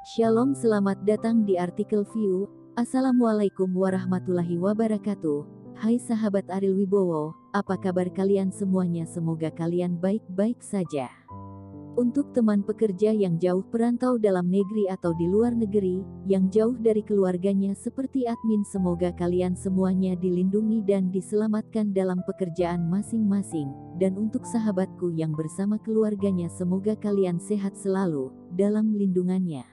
Shalom, selamat datang di artikel View. Assalamualaikum warahmatullahi wabarakatuh. Hai sahabat Ariel Wibowo, apa kabar kalian semuanya? Semoga kalian baik-baik saja. Untuk teman pekerja yang jauh perantau dalam negeri atau di luar negeri, yang jauh dari keluarganya seperti admin, semoga kalian semuanya dilindungi dan diselamatkan dalam pekerjaan masing-masing. Dan untuk sahabatku yang bersama keluarganya, semoga kalian sehat selalu dalam lindungannya.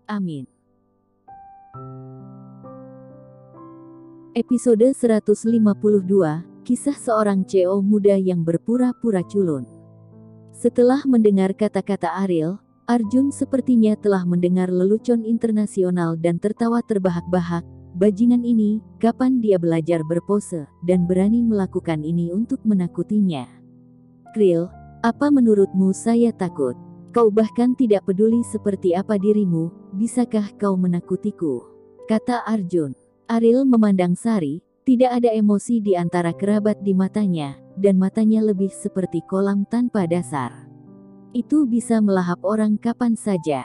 Amin. Episode 152, Kisah Seorang CEO Muda yang Berpura-pura Culun. Setelah mendengar kata-kata Ariel, Arjun sepertinya telah mendengar lelucon internasional dan tertawa terbahak-bahak. Bajingan ini, kapan dia belajar berpose, dan berani melakukan ini untuk menakutinya? Krill, apa menurutmu saya takut? Kau bahkan tidak peduli seperti apa dirimu, bisakah kau menakutiku? Kata Arjun. Ariel memandang Sari, tidak ada emosi di antara kerabat di matanya, dan matanya lebih seperti kolam tanpa dasar. Itu bisa melahap orang kapan saja.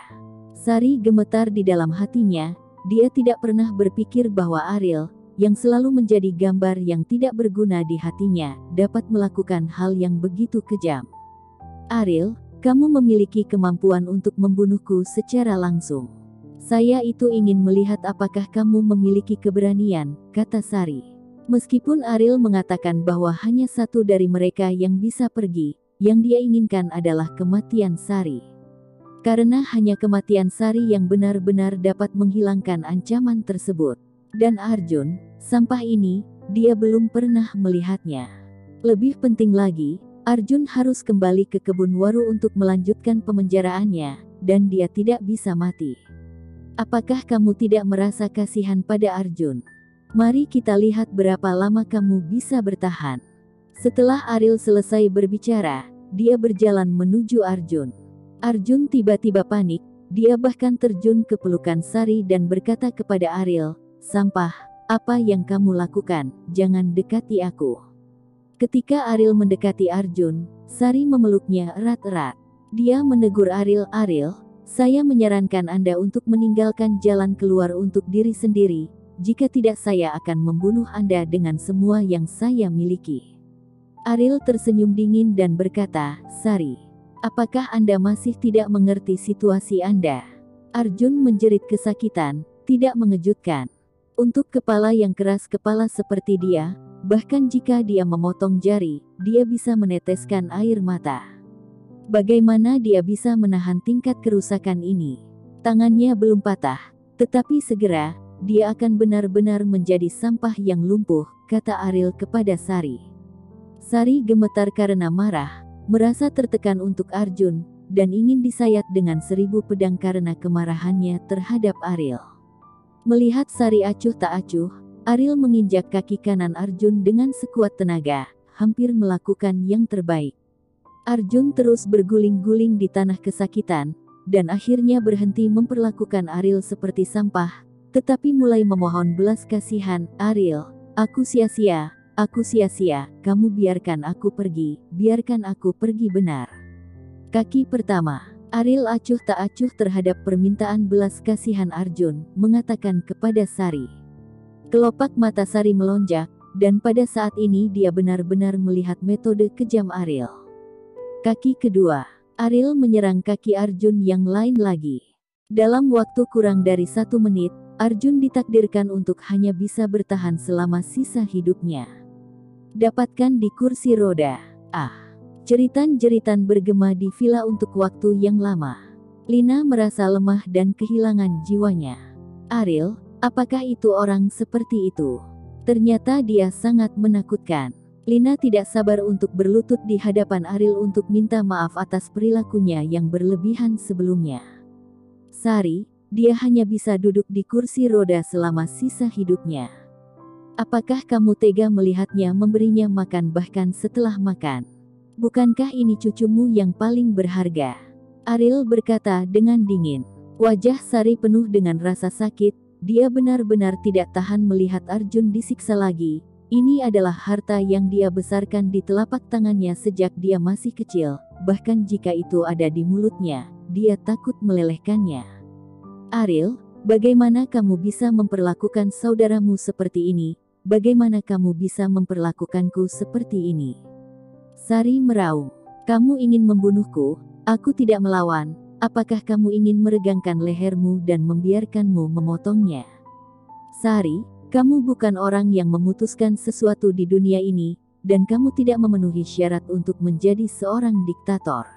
Sari gemetar di dalam hatinya, dia tidak pernah berpikir bahwa Ariel, yang selalu menjadi gambar yang tidak berguna di hatinya, dapat melakukan hal yang begitu kejam. Ariel, kamu memiliki kemampuan untuk membunuhku secara langsung. Saya itu ingin melihat apakah kamu memiliki keberanian, kata Sari. Meskipun Ariel mengatakan bahwa hanya satu dari mereka yang bisa pergi, yang dia inginkan adalah kematian Sari. Karena hanya kematian Sari yang benar-benar dapat menghilangkan ancaman tersebut. Dan Arjun, sampah ini, dia belum pernah melihatnya. Lebih penting lagi, Arjun harus kembali ke kebun waru untuk melanjutkan pemenjaraannya, dan dia tidak bisa mati. Apakah kamu tidak merasa kasihan pada Arjun? Mari kita lihat berapa lama kamu bisa bertahan. Setelah Ariel selesai berbicara, dia berjalan menuju Arjun. Arjun tiba-tiba panik, dia bahkan terjun ke pelukan Sari dan berkata kepada Ariel, "Sampah, apa yang kamu lakukan? Jangan dekati aku." Ketika Ariel mendekati Arjun, Sari memeluknya erat-erat. Dia menegur Ariel, "Ariel, saya menyarankan Anda untuk meninggalkan jalan keluar untuk diri sendiri, jika tidak saya akan membunuh Anda dengan semua yang saya miliki." Ariel tersenyum dingin dan berkata, "Sari, apakah Anda masih tidak mengerti situasi Anda?" Arjun menjerit kesakitan, tidak mengejutkan. Untuk kepala yang keras kepala seperti dia, bahkan jika dia memotong jari, dia bisa meneteskan air mata. Bagaimana dia bisa menahan tingkat kerusakan ini? Tangannya belum patah, tetapi segera, dia akan benar-benar menjadi sampah yang lumpuh, kata Ariel kepada Sari. Sari gemetar karena marah, merasa tertekan untuk Arjun, dan ingin disayat dengan 1000 pedang karena kemarahannya terhadap Ariel. Melihat Sari acuh tak acuh, Ariel menginjak kaki kanan Arjun dengan sekuat tenaga, hampir melakukan yang terbaik. Arjun terus berguling-guling di tanah kesakitan, dan akhirnya berhenti memperlakukan Ariel seperti sampah, tetapi mulai memohon belas kasihan, "Ariel, aku sia-sia, kamu biarkan aku pergi benar." Kaki pertama, Ariel acuh tak acuh terhadap permintaan belas kasihan Arjun, mengatakan kepada Sari. Kelopak mata Sari melonjak, dan pada saat ini dia benar-benar melihat metode kejam Ariel. Kaki kedua, Ariel menyerang kaki Arjun yang lain lagi. Dalam waktu kurang dari 1 menit, Arjun ditakdirkan untuk hanya bisa bertahan selama sisa hidupnya. Dapatkan di kursi roda. Jeritan-jeritan bergema di villa untuk waktu yang lama. Lina merasa lemah dan kehilangan jiwanya. Ariel, apakah itu orang seperti itu? Ternyata dia sangat menakutkan. Lina tidak sabar untuk berlutut di hadapan Ariel untuk minta maaf atas perilakunya yang berlebihan sebelumnya. Sari, dia hanya bisa duduk di kursi roda selama sisa hidupnya. Apakah kamu tega melihatnya memberinya makan bahkan setelah makan? Bukankah ini cucumu yang paling berharga? Ariel berkata dengan dingin. Wajah Sari penuh dengan rasa sakit. Dia benar-benar tidak tahan melihat Arjun disiksa lagi. Ini adalah harta yang dia besarkan di telapak tangannya sejak dia masih kecil. Bahkan jika itu ada di mulutnya, dia takut melelehkannya. Ariel, bagaimana kamu bisa memperlakukan saudaramu seperti ini? Bagaimana kamu bisa memperlakukanku seperti ini? Sari meraung. Kamu ingin membunuhku? Aku tidak melawan. Apakah kamu ingin meregangkan lehermu dan membiarkanmu memotongnya? Sari, kamu bukan orang yang memutuskan sesuatu di dunia ini, dan kamu tidak memenuhi syarat untuk menjadi seorang diktator.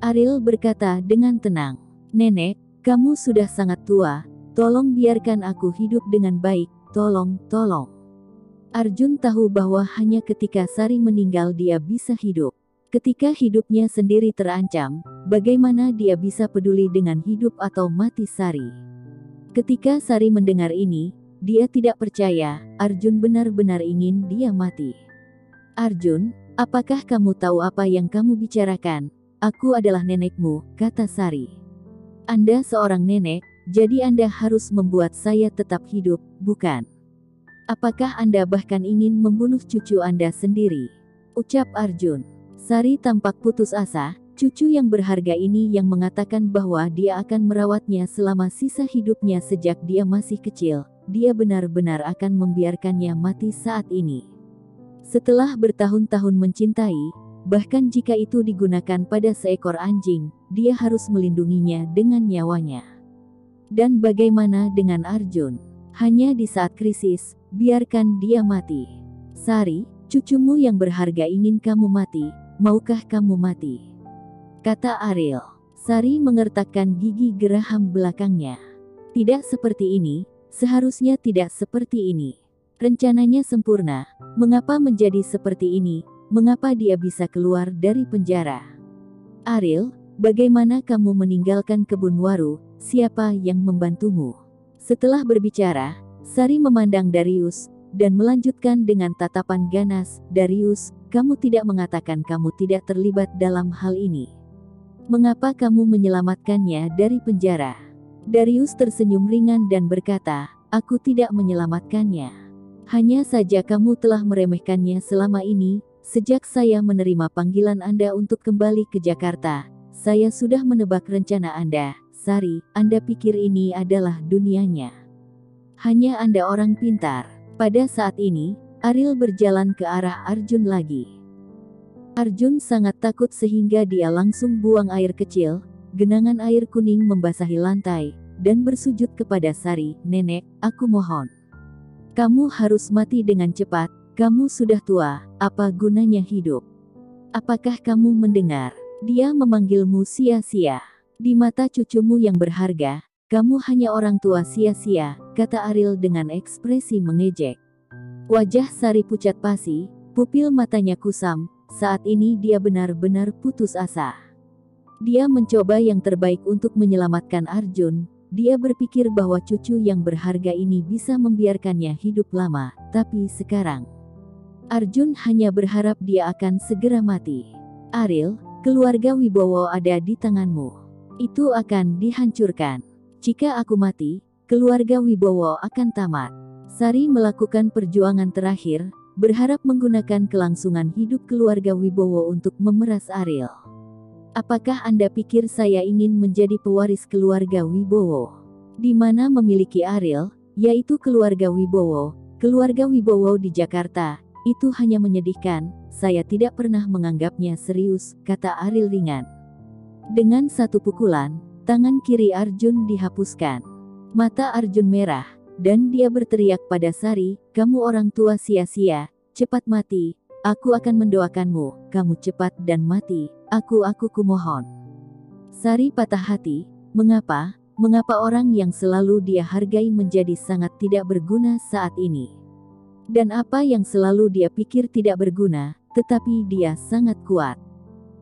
Ariel berkata dengan tenang, "Nenek, kamu sudah sangat tua, tolong biarkan aku hidup dengan baik, tolong. Arjun tahu bahwa hanya ketika Sari meninggal dia bisa hidup. Ketika hidupnya sendiri terancam, bagaimana dia bisa peduli dengan hidup atau mati Sari? Ketika Sari mendengar ini, dia tidak percaya, Arjun benar-benar ingin dia mati. "Arjun, apakah kamu tahu apa yang kamu bicarakan? Aku adalah nenekmu," kata Sari. "Anda seorang nenek, jadi Anda harus membuat saya tetap hidup, bukan? Apakah Anda bahkan ingin membunuh cucu Anda sendiri?" ucap Arjun. Sari tampak putus asa, cucu yang berharga ini yang mengatakan bahwa dia akan merawatnya selama sisa hidupnya sejak dia masih kecil, dia benar-benar akan membiarkannya mati saat ini. Setelah bertahun-tahun mencintai, bahkan jika itu digunakan pada seekor anjing, dia harus melindunginya dengan nyawanya. Dan bagaimana dengan Arjun? Hanya di saat krisis, biarkan dia mati. "Sari, cucumu yang berharga ingin kamu mati, maukah kamu mati?" kata Ariel. Sari mengertakkan gigi geraham belakangnya. "Tidak seperti ini, seharusnya tidak seperti ini. Rencananya sempurna, mengapa menjadi seperti ini? Mengapa dia bisa keluar dari penjara?" "Ariel, bagaimana kamu meninggalkan kebun waru? Siapa yang membantumu?" Setelah berbicara, Sari memandang Darius, dan melanjutkan dengan tatapan ganas, "Darius, kamu tidak mengatakan kamu tidak terlibat dalam hal ini. Mengapa kamu menyelamatkannya dari penjara?" Darius tersenyum ringan dan berkata, "Aku tidak menyelamatkannya. Hanya saja kamu telah meremehkannya selama ini. Sejak saya menerima panggilan Anda untuk kembali ke Jakarta, saya sudah menebak rencana Anda. Sari, Anda pikir ini adalah dunianya. Hanya Anda orang pintar." Pada saat ini, Ariel berjalan ke arah Arjun lagi. Arjun sangat takut sehingga dia langsung buang air kecil, genangan air kuning membasahi lantai, dan bersujud kepada Sari, "Nenek, aku mohon. Kamu harus mati dengan cepat. Kamu sudah tua, apa gunanya hidup? Apakah kamu mendengar? Dia memanggilmu sia-sia. Di mata cucumu yang berharga, kamu hanya orang tua sia-sia," kata Ariel dengan ekspresi mengejek. Wajah Sari pucat pasi, pupil matanya kusam, saat ini dia benar-benar putus asa. Dia mencoba yang terbaik untuk menyelamatkan Arjun. Dia berpikir bahwa cucu yang berharga ini bisa membiarkannya hidup lama, tapi sekarang Arjun hanya berharap dia akan segera mati. "Ariel, keluarga Wibowo ada di tanganmu. Itu akan dihancurkan. Jika aku mati, keluarga Wibowo akan tamat." Sari melakukan perjuangan terakhir, berharap menggunakan kelangsungan hidup keluarga Wibowo untuk memeras Ariel. "Apakah Anda pikir saya ingin menjadi pewaris keluarga Wibowo? Di mana memiliki Ariel, yaitu keluarga Wibowo, keluarga Wibowo di Jakarta, itu hanya menyedihkan, saya tidak pernah menganggapnya serius," kata Ariel ringan. Dengan satu pukulan, tangan kiri Arjun dihapuskan. Mata Arjun merah, dan dia berteriak pada Sari, "Kamu orang tua sia-sia, cepat mati, aku akan mendoakanmu, kamu cepat dan mati, aku kumohon." Sari patah hati, mengapa orang yang selalu dia hargai menjadi sangat tidak berguna saat ini? Dan apa yang selalu dia pikir tidak berguna, tetapi dia sangat kuat.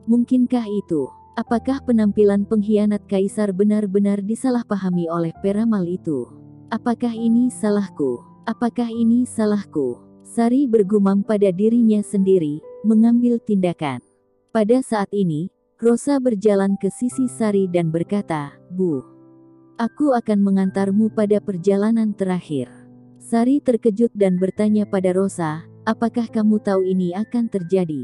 Mungkinkah itu? Apakah penampilan pengkhianat kaisar benar-benar disalahpahami oleh peramal itu? Apakah ini salahku? Apakah ini salahku? Sari bergumam pada dirinya sendiri, mengambil tindakan. Pada saat ini, Rosa berjalan ke sisi Sari dan berkata, "Bu, aku akan mengantarmu pada perjalanan terakhir." Sari terkejut dan bertanya pada Rosa, "Apakah kamu tahu ini akan terjadi?"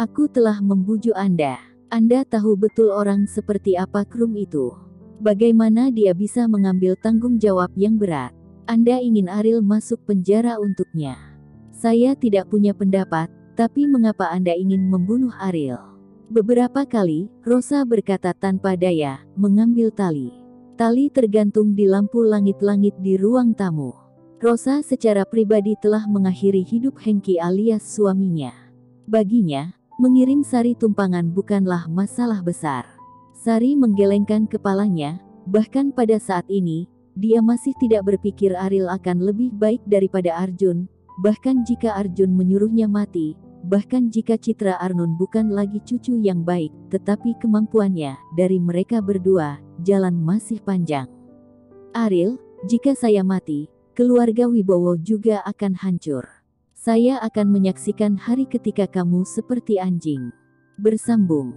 "Aku telah membujuk Anda. Anda tahu betul orang seperti apa Krum itu. Bagaimana dia bisa mengambil tanggung jawab yang berat? Anda ingin Ariel masuk penjara untuknya. Saya tidak punya pendapat, tapi mengapa Anda ingin membunuh Ariel? Beberapa kali, Rosa berkata tanpa daya, mengambil tali. Tali tergantung di lampu langit-langit di ruang tamu. Rosa secara pribadi telah mengakhiri hidup Hengki alias suaminya. Baginya, mengirim Sari tumpangan bukanlah masalah besar. Sari menggelengkan kepalanya, bahkan pada saat ini, dia masih tidak berpikir Ariel akan lebih baik daripada Arjun, bahkan jika Arjun menyuruhnya mati, bahkan jika Citra Arnun bukan lagi cucu yang baik, tetapi kemampuannya, dari mereka berdua, jalan masih panjang. Ariel, jika saya mati, keluarga Wibowo juga akan hancur. Saya akan menyaksikan hari ketika kamu seperti anjing. Bersambung.